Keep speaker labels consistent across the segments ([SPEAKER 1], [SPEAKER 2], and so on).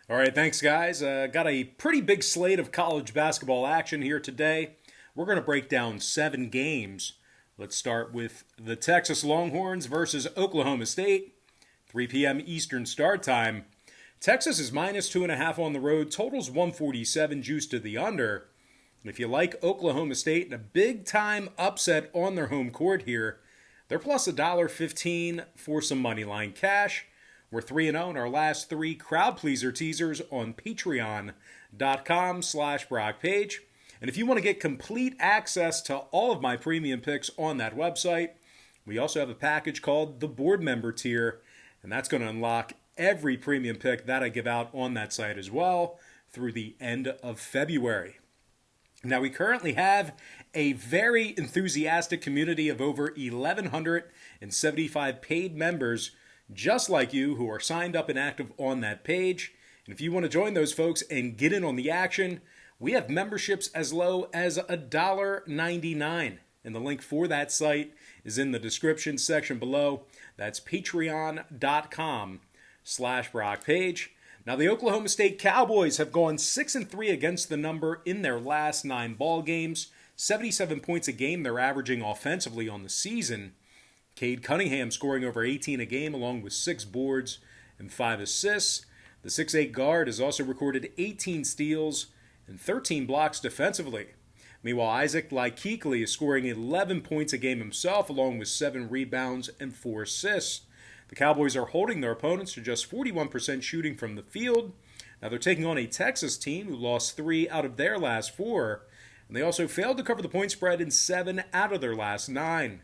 [SPEAKER 1] All right, thanks, guys. Got a pretty big slate of college basketball action here today. We're going to break down 7 games. Let's start with the Texas Longhorns versus Oklahoma State, 3 p.m. Eastern start time. Texas is minus 2.5 on the road, totals 147, juice to the under. And if you like Oklahoma State in a big time upset on their home court here, they're plus $1.15 for some money line cash. We're 3-0 in our last 3 crowd pleaser teasers on patreon.com/Brock Page. And if you want to get complete access to all of my premium picks on that website, we also have a package called the board member tier, and that's going to unlock every premium pick that I give out on that site as well through the end of February. Now, we currently have a very enthusiastic community of over 1,175 paid members just like you who are signed up and active on that page. And if you want to join those folks and get in on the action, we have memberships as low as $1.99. And the link for that site is in the description section below. That's patreon.com/Brock Page. Now, the Oklahoma State Cowboys have gone 6-3 against the number in their last 9 ball games. 77 points a game they're averaging offensively on the season. Cade Cunningham scoring over 18 a game along with 6 boards and 5 assists. The 6'8 guard has also recorded 18 steals and 13 blocks defensively. Meanwhile, Isaac Likekele is scoring 11 points a game himself along with 7 rebounds and 4 assists. The Cowboys are holding their opponents to just 41% shooting from the field. Now they're taking on a Texas team who lost 3 out of their last 4. And they also failed to cover the point spread in 7 out of their last 9.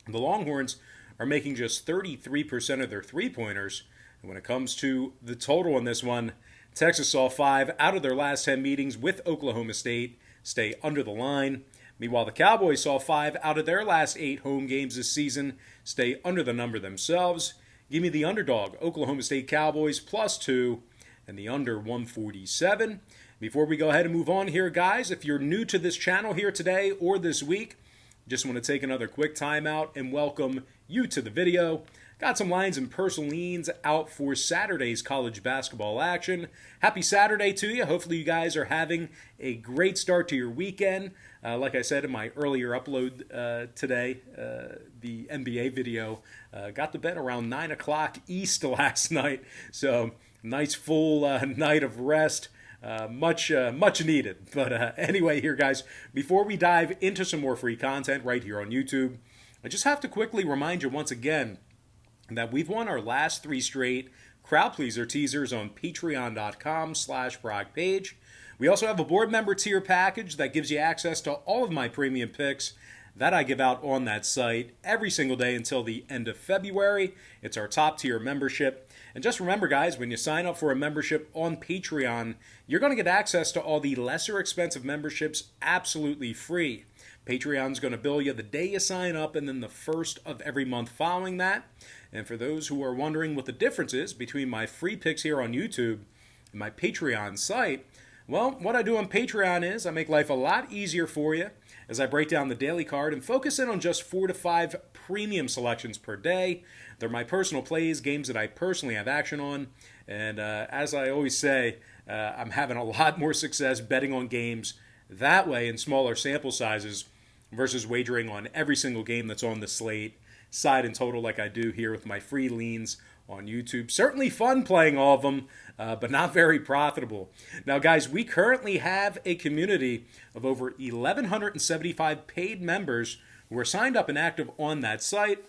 [SPEAKER 1] The Longhorns are making just 33% of their three-pointers. And when it comes to the total on this one, Texas saw 5 out of their last 10 meetings with Oklahoma State stay under the line. Meanwhile, the Cowboys saw 5 out of their last 8 home games this season stay under the number themselves. Give me the underdog, Oklahoma State Cowboys +2 and the under 147. Before we go ahead and move on here, guys, if you're new to this channel here today or this week, just want to take another quick time out and welcome you to the video. Got some lines and personal leans out for Saturday's college basketball action. Happy Saturday to you. Hopefully you guys are having a great start to your weekend. Like I said in my earlier upload today, the NBA video, got to bed around 9 o'clock East last night. So nice full night of rest. Much needed. But anyway here, guys, before we dive into some more free content right here on YouTube, I just have to quickly remind you once again that we've won our last 3 straight crowd pleaser teasers on patreon.com/Brock Page. We also have a board member tier package that gives you access to all of my premium picks that I give out on that site every single day until the end of February. It's our top tier membership. And just remember, guys, when you sign up for a membership on Patreon, you're going to get access to all the lesser expensive memberships absolutely free. Patreon's going to bill you the day you sign up and then the first of every month following that. And for those who are wondering what the difference is between my free picks here on YouTube and my Patreon site, well, what I do on Patreon is I make life a lot easier for you as I break down the daily card and focus in on just 4 to 5 premium selections per day. They're my personal plays, games that I personally have action on. And as I always say, I'm having a lot more success betting on games that way in smaller sample sizes versus wagering on every single game that's on the slate, side and total like I do here with my free leans on YouTube. Certainly fun playing all of them, but not very profitable. Now, guys, we currently have a community of over 1,175 paid members who are signed up and active on that site.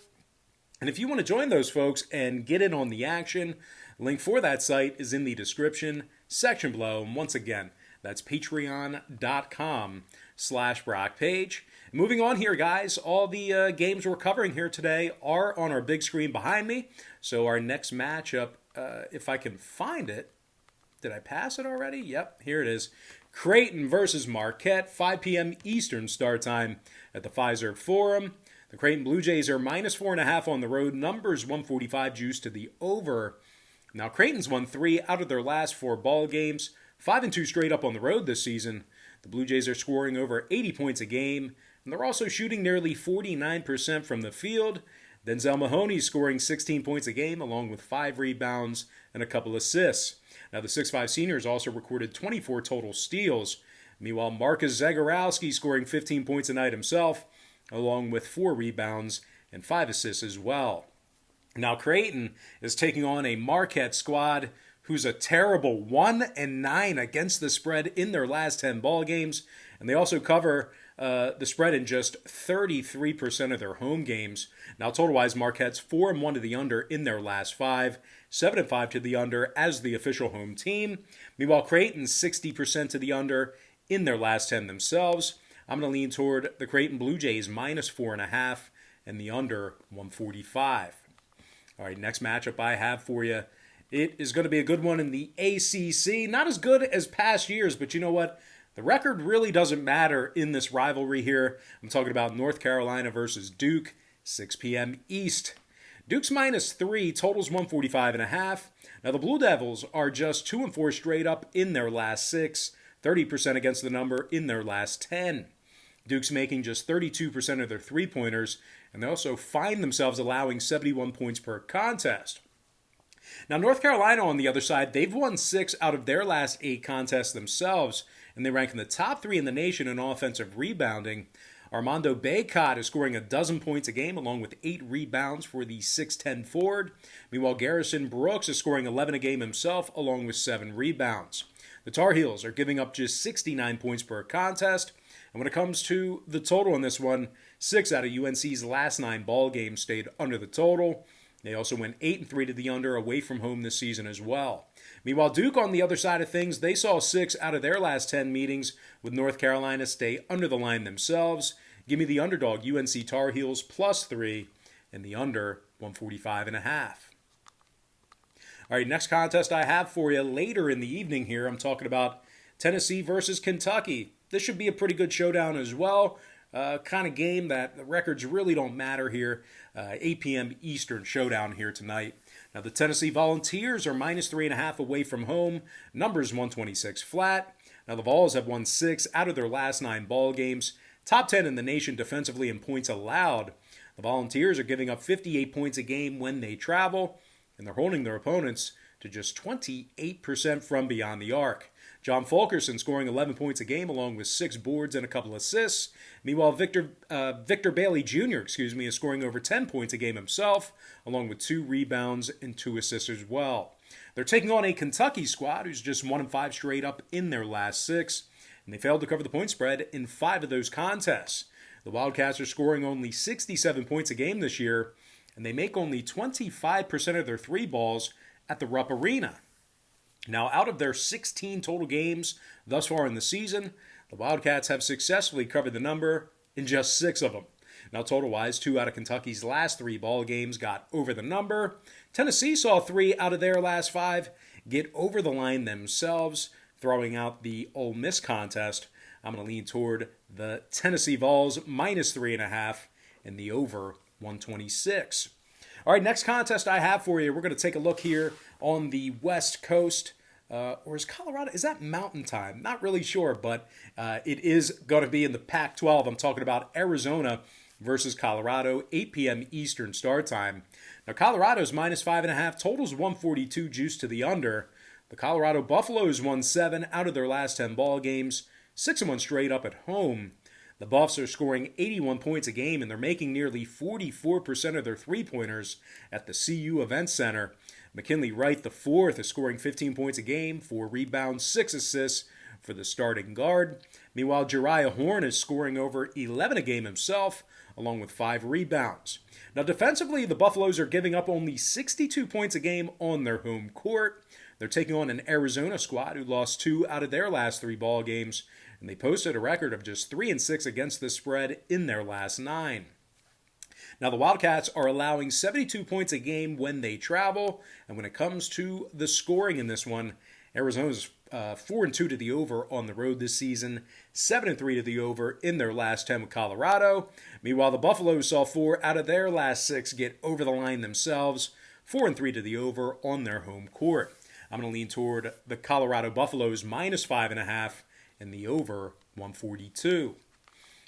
[SPEAKER 1] And if you want to join those folks and get in on the action, link for that site is in the description section below. And once again, that's patreon.com/Brock Page. Moving on here, guys, all the games we're covering here today are on our big screen behind me. So our next matchup, if I can find it, did I pass it already? Yep, here it is. Creighton versus Marquette, 5 p.m. Eastern start time at the Fiserv Forum. The Creighton Blue Jays are minus 4.5 on the road. Numbers 145 juice to the over. Now, Creighton's won 3 out of their last 4 ball games, 5-2 straight up on the road this season. The Blue Jays are scoring over 80 points a game, and they're also shooting nearly 49% from the field. Denzel Mahoney scoring 16 points a game along with 5 rebounds and a couple assists. Now, the 6'5 seniors also recorded 24 total steals. Meanwhile, Marcus Zagorowski scoring 15 points a night himself, along with 4 rebounds and 5 assists as well. Now, Creighton is taking on a Marquette squad who's a terrible 1-9 against the spread in their last 10 ball games, and they also cover the spread in just 33% of their home games. Now, total-wise, Marquette's 4-1 to the under in their last 5, 7-5 to the under as the official home team. Meanwhile, Creighton's 60% to the under in their last 10 themselves. I'm going to lean toward the Creighton Blue Jays minus 4.5 and the under 145. All right, next matchup I have for you. It is going to be a good one in the ACC. Not as good as past years, but you know what? The record really doesn't matter in this rivalry here. I'm talking about North Carolina versus Duke, 6 p.m. East. Duke's minus 3, totals 145.5. Now, the Blue Devils are just 2-4 straight up in their last 6, 30% against the number in their last 10. Duke's making just 32% of their three-pointers, and they also find themselves allowing 71 points per contest. Now, North Carolina, on the other side, they've won 6 out of their last 8 contests themselves, and they rank in the top 3 in the nation in offensive rebounding. Armando Bacot is scoring 12 points a game, along with 8 rebounds for the 6'10 forward. Meanwhile, Garrison Brooks is scoring 11 a game himself, along with 7 rebounds. The Tar Heels are giving up just 69 points per contest. And when it comes to the total in this one, 6 out of UNC's last 9 ball games stayed under the total. They also went 8-3 to the under away from home this season as well. Meanwhile, Duke, on the other side of things, they saw 6 out of their last 10 meetings with North Carolina stay under the line themselves. Give me the underdog UNC Tar Heels plus 3 and the under 145.5. All right, next contest I have for you later in the evening here. I'm talking about Tennessee versus Kentucky. This should be a pretty good showdown as well. Kind of game that the records really don't matter here. 8 p.m. Eastern showdown here tonight. Now, the Tennessee Volunteers are minus 3.5 away from home. Numbers 126 flat. Now, the Vols have won 6 out of their last 9 ball games. Top 10 in the nation defensively in points allowed. The Volunteers are giving up 58 points a game when they travel, and they're holding their opponents to just 28% from beyond the arc. John Fulkerson scoring 11 points a game along with 6 boards and a couple assists. Meanwhile, Victor Bailey Jr. is scoring over 10 points a game himself, along with 2 rebounds and 2 assists as well. They're taking on a Kentucky squad who's just 1-5 straight up in their last 6, and they failed to cover the point spread in 5 of those contests. The Wildcats are scoring only 67 points a game this year, and they make only 25% of their 3 balls at the Rupp Arena. Now, out of their 16 total games thus far in the season, the Wildcats have successfully covered the number in just 6 of them. Now, total-wise, 2 out of Kentucky's last 3 ball games got over the number. Tennessee saw 3 out of their last 5 get over the line themselves, throwing out the Ole Miss contest. I'm going to lean toward the Tennessee Vols minus 3.5 and the over 126. All right, next contest I have for you, we're going to take a look here on the West Coast. Or is Colorado, is that Mountain Time? Not really sure, but it is going to be in the Pac-12. I'm talking about Arizona versus Colorado, 8 p.m. Eastern start time. Now, Colorado's minus 5.5, totals 142, juice to the under. The Colorado Buffaloes won 7 out of their last 10 ball games, 6-1 straight up at home. The Buffs are scoring 81 points a game, and they're making nearly 44% of their three-pointers at the CU Event Center. McKinley Wright, the 4th, is scoring 15 points a game, 4 rebounds, 6 assists for the starting guard. Meanwhile, Jariah Horn is scoring over 11 a game himself, along with 5 rebounds. Now, defensively, the Buffaloes are giving up only 62 points a game on their home court. They're taking on an Arizona squad who lost 2 out of their last 3 ball games, and they posted a record of just 3-6 against the spread in their last 9. Now, the Wildcats are allowing 72 points a game when they travel, and when it comes to the scoring in this one, Arizona's 4-2 to the over on the road this season, 7-3 to the over in their last 10 with Colorado. Meanwhile, the Buffaloes saw 4 out of their last 6 get over the line themselves, 4-3 to the over on their home court. I'm going to lean toward the Colorado Buffaloes minus 5.5 and the over 142.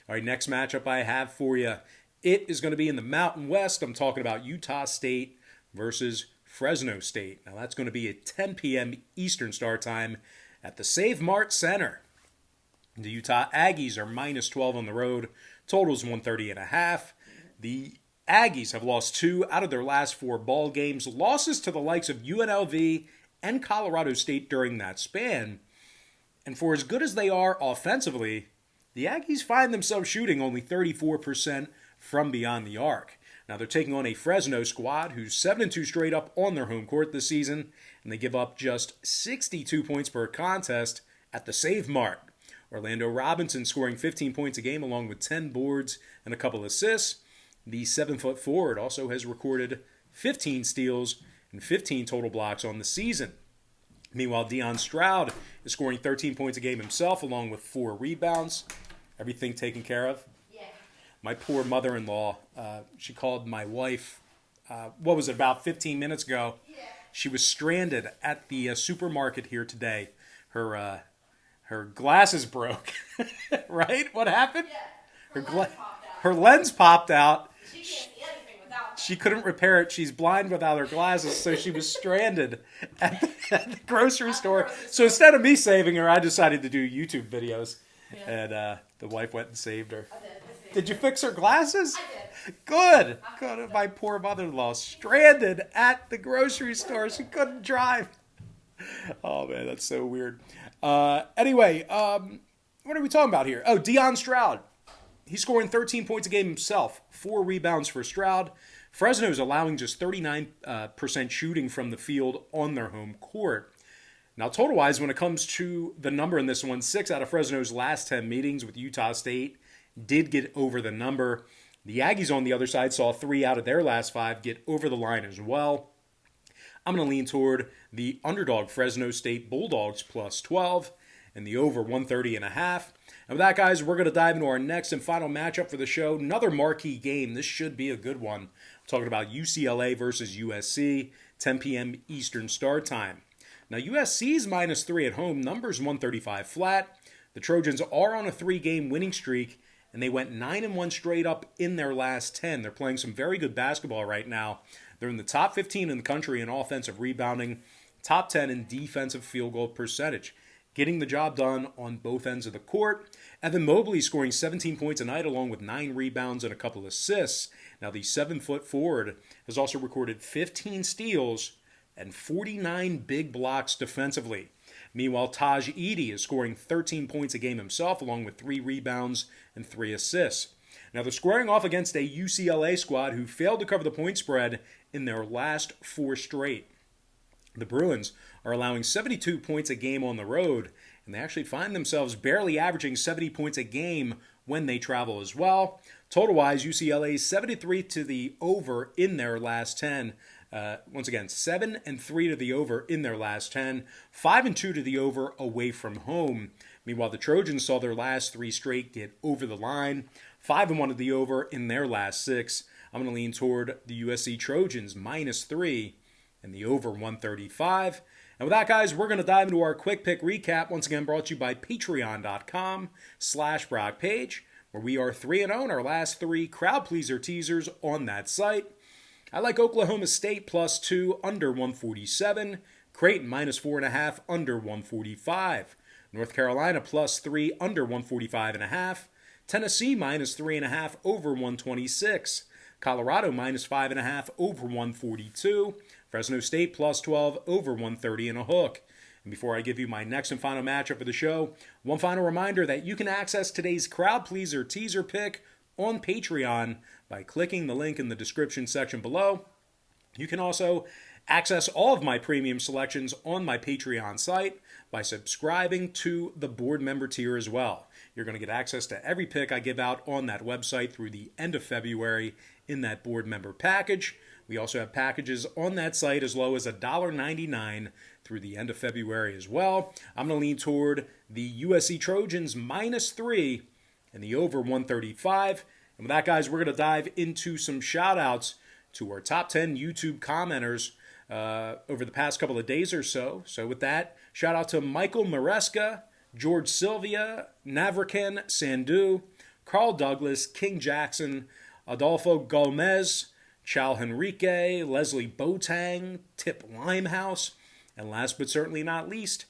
[SPEAKER 1] All right, next matchup I have for you. It is going to be in the Mountain West. I'm talking about Utah State versus Fresno State. Now that's going to be at 10 p.m. Eastern start time at the Save Mart Center. The Utah Aggies are minus 12 on the road. Total's 130.5. The Aggies have lost 2 out of their last 4 ball games. Losses to the likes of UNLV and Colorado State during that span. And for as good as they are offensively, the Aggies find themselves shooting only 34% from beyond the arc. Now they're taking on a Fresno squad who's 7-2 straight up on their home court this season, and they give up just 62 points per contest at the Save Mart. Orlando Robinson scoring 15 points a game along with 10 boards and a couple assists. The 7-foot forward also has recorded 15 steals and 15 total blocks on the season. Meanwhile, Deion Stroud is scoring 13 points a game himself along with 4 rebounds. Everything taken care of? Yeah. My poor mother-in-law, she called my wife, about 15 minutes ago? Yeah. She was stranded at the supermarket here today. Her glasses broke, right? What happened? Yeah. Her lens popped out. She can't see anything without that. She couldn't repair it. She's blind without her glasses, so she was stranded at the grocery store. So instead of me saving her, I decided to do YouTube videos. Yeah. And the wife went and saved her. I did. Did you fix her glasses? I did. Good. My poor mother-in-law stranded at the grocery store. She couldn't drive. Oh, man, that's so weird. Anyway, what are we talking about here? Oh, Deion Stroud. He's scoring 13 points a game himself. 4 rebounds for Stroud. Fresno's allowing just 39% shooting from the field on their home court. Now, total-wise, when it comes to the number in this one, 6 out of Fresno's last 10 meetings with Utah State did get over the number. The Aggies on the other side saw 3 out of their last 5 get over the line as well. I'm going to lean toward the underdog Fresno State Bulldogs plus 12 and the over 130.5. And with that, guys, we're going to dive into our next and final matchup for the show. Another marquee game. This should be a good one. We're talking about UCLA versus USC, 10 p.m. Eastern start time. Now, USC's minus 3 at home. Numbers 135 flat. The Trojans are on a 3-game winning streak, and they went 9-1 straight up in their last 10. They're playing some very good basketball right now. They're in the top 15 in the country in offensive rebounding, top 10 in defensive field goal percentage, getting the job done on both ends of the court. Evan Mobley scoring 17 points a night along with 9 rebounds and a couple assists. Now, the 7-foot forward has also recorded 15 steals and 49 big blocks defensively. Meanwhile, Taj Edey is scoring 13 points a game himself along with 3 rebounds and 3 assists. Now, they're squaring off against a UCLA squad who failed to cover the point spread in their last 4 straight. The Bruins are allowing 72 points a game on the road, and they actually find themselves barely averaging 70 points a game when they travel as well. Total-wise, UCLA is 73 to the over in their last 10. Once again, 7-3 to the over in their last 10, 5-2 to the over away from home. Meanwhile, the Trojans saw their last 3 straight get over the line, 5-1 to the over in their last 6. I'm going to lean toward the USC Trojans minus 3 and the over 135. And with that, guys, we're going to dive into our quick pick recap. Once again, brought to you by patreon.com/BrockPage, where we are 3-0 in our last 3 crowd pleaser teasers on that site. I like Oklahoma State plus 2 under 147. Creighton minus 4.5 under 145. North Carolina plus 3 under 145.5. Tennessee minus 3.5 over 126. Colorado minus 5.5 over 142. Fresno State plus 12 over 130 and a hook. And before I give you my next and final matchup of the show, one final reminder that you can access today's crowd pleaser teaser pick on Patreon by clicking the link in the description section below. You can also access all of my premium selections on my Patreon site by subscribing to the board member tier as well. You're going to get access to every pick I give out on that website through the end of February in that board member package. We also have packages on that site as low as $1.99 through the end of February as well. I'm going to lean toward the USC Trojans minus 3 and the over 135. And with that, guys, we're going to dive into some shout-outs to our top 10 YouTube commenters over the past couple of days or so. So with that, shout out to Michael Maresca, George Sylvia, Navrakan Sandhu, Carl Douglas, King Jackson, Adolfo Gomez, Chal Henrique, Leslie Botang, Tip Limehouse, and last but certainly not least,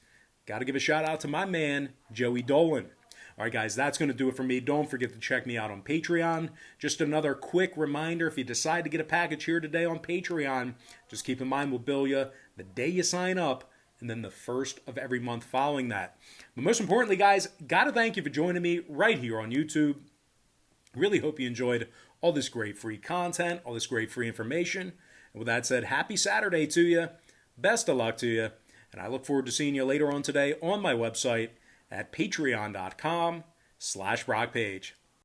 [SPEAKER 1] got to give a shout out to my man, Joey Dolan. All right, guys, that's going to do it for me. Don't forget to check me out on Patreon. Just another quick reminder, if you decide to get a package here today on Patreon, just keep in mind we'll bill you the day you sign up and then the first of every month following that. But most importantly, guys, got to thank you for joining me right here on YouTube. Really hope you enjoyed all this great free content, all this great free information. And with that said, happy Saturday to you. Best of luck to you. And I look forward to seeing you later on today on my website at patreon.com/BrockPage.